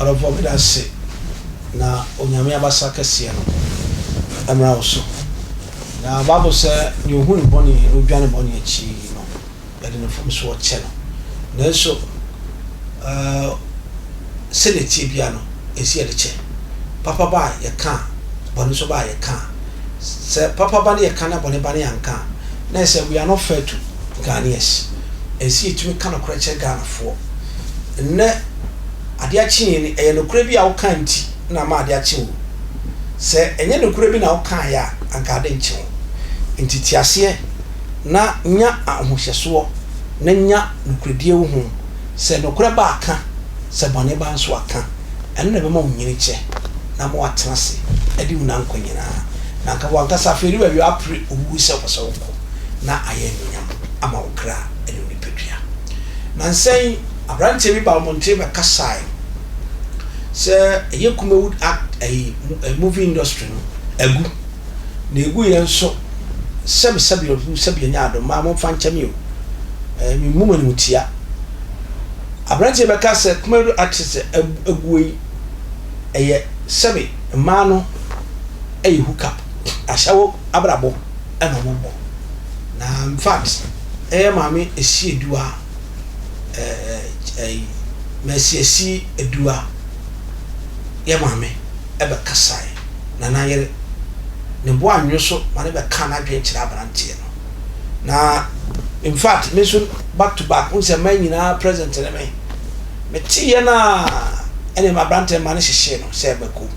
Arofo bi da se na onyame abasa kese no amra so na Bible say you hu ni boni odwane boni achi no yade no fom so oche no na so seneti bia no esi yade che papa ba ye ka boni so ba ye ka se papa ba ye ka na boni ba ne anka na say we are not fair to Ghanaians esi etumi ka no kweche Ghana fo ne ade achi ni e no kura bi a wo kan ti na ma ade achi wo se enye no kura bi na wo kan ya anka ade nchi wo ntitiase na nya ahohyeso na nya nukredie wo hu se no kura ba aka se bone ba nso aka eno na be ma wunyini che na mo atena se ade wu na nkonyina na nka wanka saferi ba wi apre owu se koso ko na aye nyam ama wo kra ene ni pedua na nsen abrante bi ba monte be kasai se eye Kumawood act a movie industry no agu na egu ye nso sebi nya ado ma mo fan chemi o mi muma ni mutia abrante be kasai Kumawood act se agu yi eye sebi ma no hook up ashawo abrabo eno mo na in fact Mame Asiedu Mercy Asiedu ye mame ebe kasai na yere ne bo anwo so mane be ka na dwen kira abrante no na in fact me so back to back unse man nyina present na me tie na ene ma abrante mane hyehye no se be ko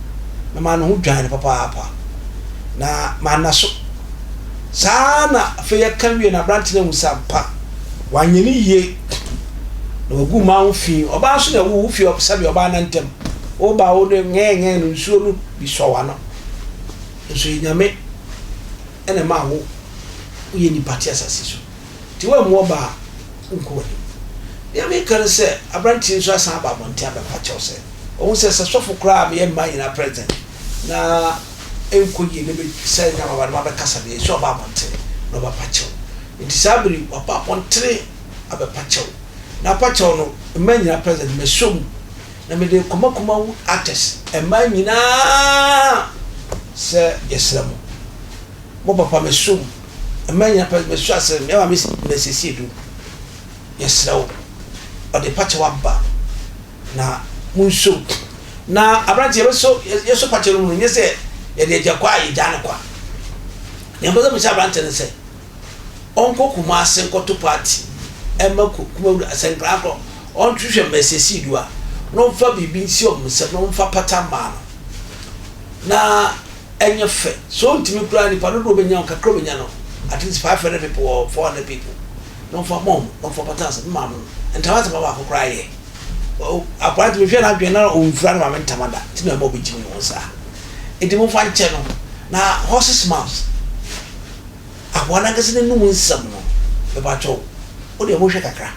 me ma no ho dwan papa na ma na so sana fe ye kan wie na abrante na musampa wanyeni ye na ogu ma wo fi oba so na wo fi sabi oba na ntem oba wo de ngengen no nsuo no bi sowa no nso nyame ene ma wo ye ni party asase so ti wa mu oba nko ni ya me kan se abrante nso asan ba monte aba pa chew se o se sofo kra be ye ma ina present na enko ye ne be se nya ma ba kasa be so ba monte no ba pa chew nti sabri oba pontre aba pa chew na pa chew no ma nya present me shom na me de Kumawood artist e ma nyina se yesramo mo papa me shom e ma nya present me sha se me ma Mercy Asiedu yesrawo o de pa chew aba na mun shom na abrante yeso pa chew no nye se ye de jakwa ye jana kwa ne mboza mo cha abrante ne se onko Kumase nkoto party ema Kumawood asenkra ko on twhwe Mercy Asiedu a no fa bibi nsi omse no fa patama na enye fe so ntimi kura ni pa do benya kakro benya no at least 500 people or 400 people no fa mom no fa patasa mam entawata baba ko kura ye o apart me fe na dwen na onfura na mam ntamada ti na mo bejimi no sa edi mo fa nche no na horses mouth akwana gase ne nu nsam no be ba cho o de mo hwe kakra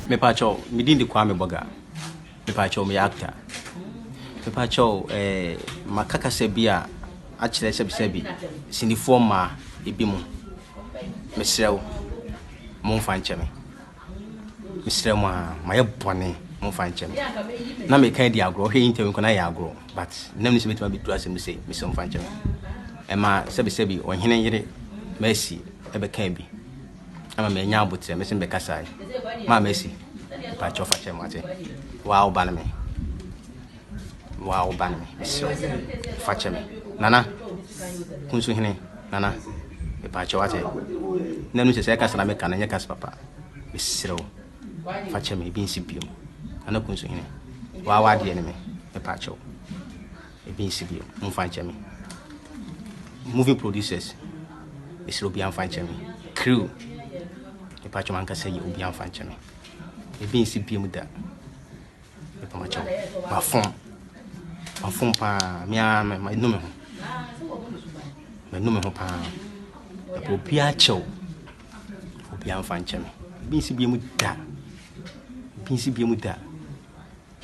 me pa cho mi din di Kwame Borga me pa cho me actor me pa cho makaka sebia a kire sebi sinifo ma ebi mu me srew mo fa nche me srew ma ye bone mo fa nche me na me kan di agro he interview ko na ya agro but nam ni se betima bitu asem say me so fa nche me e ma sebi ohene yire Mercy ebe kan bi ama me nya abotre me se be kasai ma Mercy pa cho fa che mate wow ban me so fa che me nana kunsu hene nana me pa cho ate nanu se kasa na me kana nya kasa papa me siro fa che me bi nsibium nana kunsu hene wow de ne me pa cho e bi nsibium mo fa che me movie producers is Ruby and Fanchemi. Crew. The patchman can say you will be on Fanchemi. A being CP with that. The Pamacho. My phone pa, my number. My number pa. The Popiacho will be on Fanchemi. Being CP with that. Being CP with that.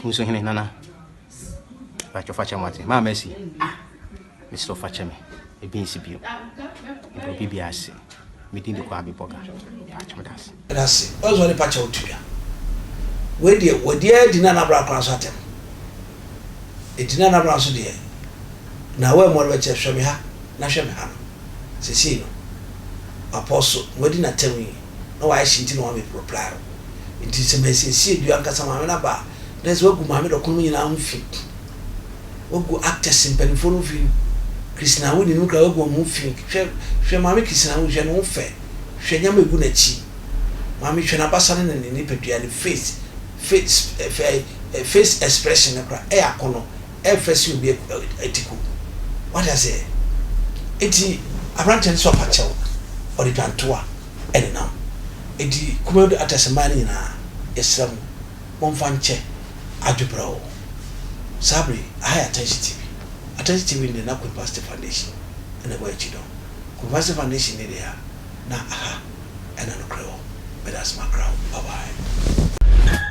Who's in Nana? Patch of Fachamati. My Mercy. Mr. Fachemi. A being CP. BBS meeting the Kwame Borga. That's it. Also, the patch out to you. Where dear, dinner na bra class at him. etina na bra so de na we mo le che hwe me ha na hwe me ha no sesi no apostle wadi na temi na wa shinti no wa me reply nti se Mercy Asiedu ankasa ma me na ba na se wagu ma me do kono nyina mfi wagu actors mpanifo no fi Christina Wood no kra wagu mo fi hwe ma me Christina Wood hwe no fe hwe nyama egu na chi ma me hwe na basa ne ne pedua ne face expression na kra akono face you be etiko what I say eti abranten so pa chew or the tantoa ene now eti Kumawood atasemani na esram monfanche adubro sabri high attention TV in the na Pastor Foundation and the way chido Pastor Foundation ne dia na aha ena no crowd but that's my crowd bye bye